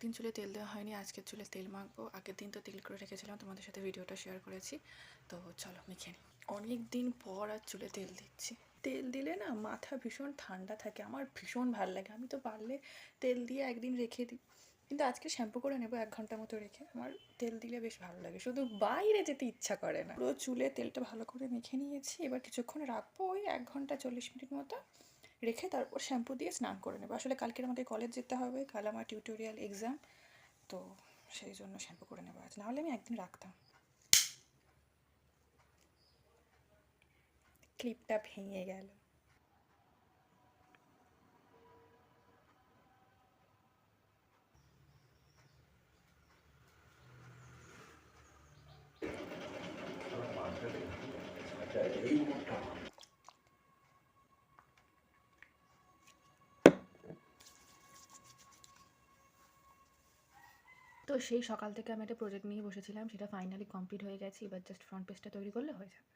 অনেকদিন চুলে তেল দেওয়া হয়নি, আজকে চুলে তেল মাখবো। আগের দিন তো তেল করে রেখেছিলাম, তোমাদের সাথে ভিডিওটা শেয়ার করেছি। তো চলো মেখে নিই। অনেক দিন পর আর চুলে তেল দিচ্ছি। তেল দিলে না মাথা ভীষণ ঠান্ডা থাকে, আমার ভীষণ ভাল লাগে। আমি তো পারলে তেল দিয়ে একদিন রেখে দিই, কিন্তু আজকে শ্যাম্পু করে নেবো 1 ঘন্টা মতো রেখে। আমার তেল দিলে বেশ ভালো লাগে, শুধু বাইরে যেতে ইচ্ছা করে না। পুরো চুলে তেলটা ভালো করে মেখে নিয়েছি, এবার কিছুক্ষণ রাখবো, ওই 1 ঘন্টা 40 মিনিট মতো রেখে তারপর শ্যাম্পু দিয়ে স্নান করে নেবো। আসলে কালকের আমাকে কলেজ যেতে হবে, কাল আমার টিউটোরিয়াল এক্সাম, তো সেই জন্য শ্যাম্পু করে নেবো আজ, নাহলে আমি একদিন রাখতাম। ক্লিপটা ভেঙে গেল। তো সেই সকাল থেকে আমি একটা প্রজেক্ট নিয়ে বসেছিলাম, সেটা ফাইনালি কমপ্লিট হয়ে গেছে। এবার জাস্ট ফ্রন্ট পেজটা তৈরি করলে হয়ে যাবে।